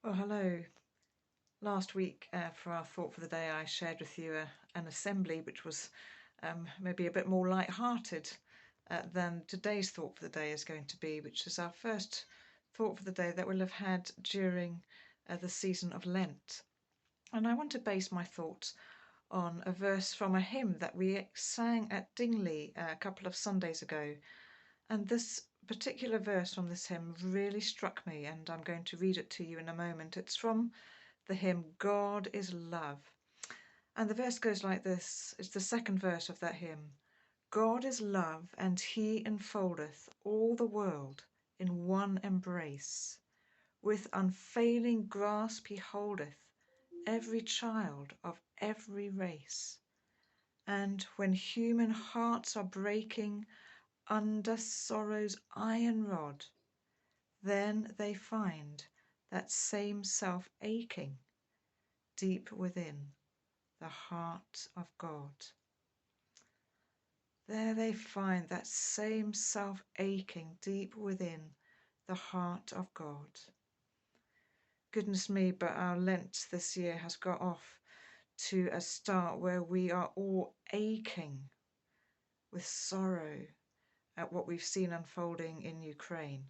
Well, hello. Last week, for our thought for the day, I shared with you an assembly which was maybe a bit more light-hearted than today's thought for the day is going to be, which is our first thought for the day that we'll have had during the season of Lent. And I want to base my thoughts on a verse from a hymn that we sang at Dingley a couple of Sundays ago. And this particular verse from this hymn really struck me, and I'm going to read it to you in a moment. It's from the hymn God is Love. And the verse goes like this. It's the second verse of that hymn. God is love, and he enfoldeth all the world in one embrace. With unfailing grasp he holdeth every child of every race. And when human hearts are breaking under sorrow's iron rod, then they find that same self aching deep within the heart of God. There they find that same self aching deep within the heart of God. Goodness me, but our Lent this year has got off to a start where we are all aching with sorrow at what we've seen unfolding in Ukraine.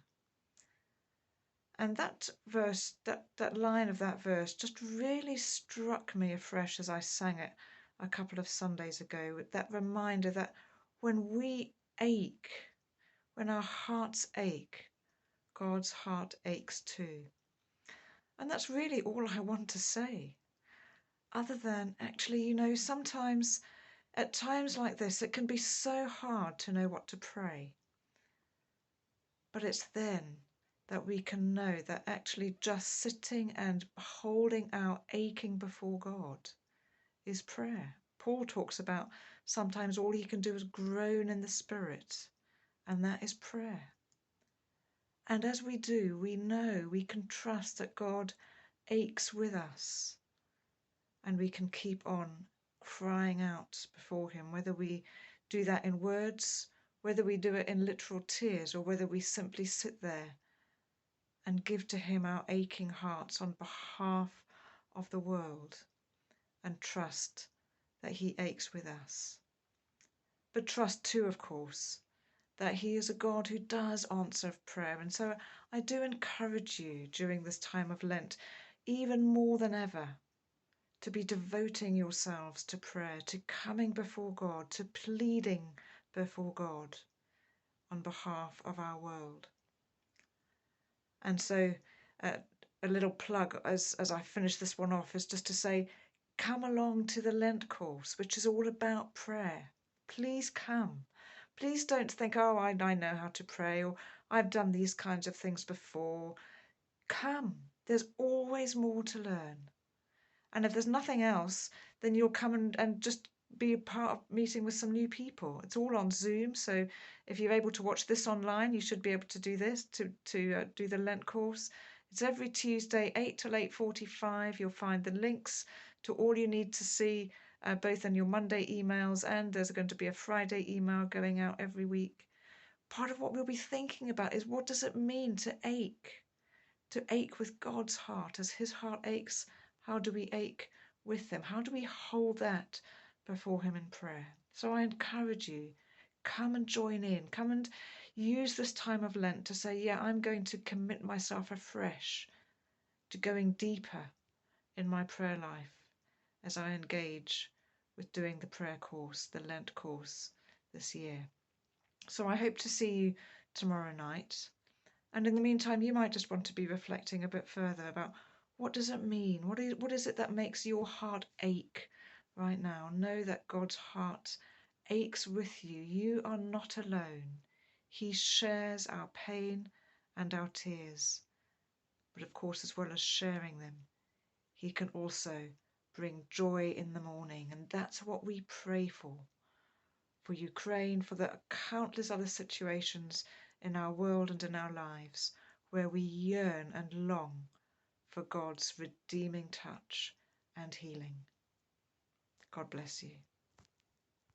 And that verse, that line of that verse just really struck me afresh as I sang it a couple of Sundays ago, with that reminder that when we ache, when our hearts ache, God's heart aches too. And that's really all I want to say. Other than actually, sometimes at times like this, it can be so hard to know what to pray. But it's then that we can know that actually just sitting and holding our aching before God is prayer. Paul talks about sometimes all he can do is groan in the Spirit, and that is prayer. And as we do, we know, we can trust that God aches with us, and we can keep on crying out before him, whether we do that in words, whether we do it in literal tears, or whether we simply sit there and give to him our aching hearts on behalf of the world and trust that he aches with us. But trust too, of course, that he is a God who does answer prayer. And so I do encourage you during this time of Lent, even more than ever, to be devoting yourselves to prayer, to coming before God, to pleading before God on behalf of our world. And so a little plug as I finish this one off is just to say, come along to the Lent course, which is all about prayer. Please come. Please don't think, oh, I know how to pray, or I've done these kinds of things before. Come. There's always more to learn. And if there's nothing else, then you'll come and just be a part of meeting with some new people. It's all on Zoom, so if you're able to watch this online, you should be able to do this, to do the Lent course. It's every Tuesday, 8 till 8:45. You'll find the links to all you need to see, both in your Monday emails, and there's going to be a Friday email going out every week. Part of what we'll be thinking about is, what does it mean to ache? To ache with God's heart, as his heart aches. How do we ache with him? How do we hold that before him in prayer? So I encourage you, come and join in. Come and use this time of Lent to say, yeah, I'm going to commit myself afresh to going deeper in my prayer life as I engage with doing the prayer course, the Lent course this year. So I hope to see you tomorrow night. And in the meantime, you might just want to be reflecting a bit further about, what does it mean? What is it that makes your heart ache right now? Know that God's heart aches with you. You are not alone. He shares our pain and our tears. But of course, as well as sharing them, he can also bring joy in the morning. And that's what we pray for Ukraine, for the countless other situations in our world and in our lives where we yearn and long for God's redeeming touch and healing. God bless you.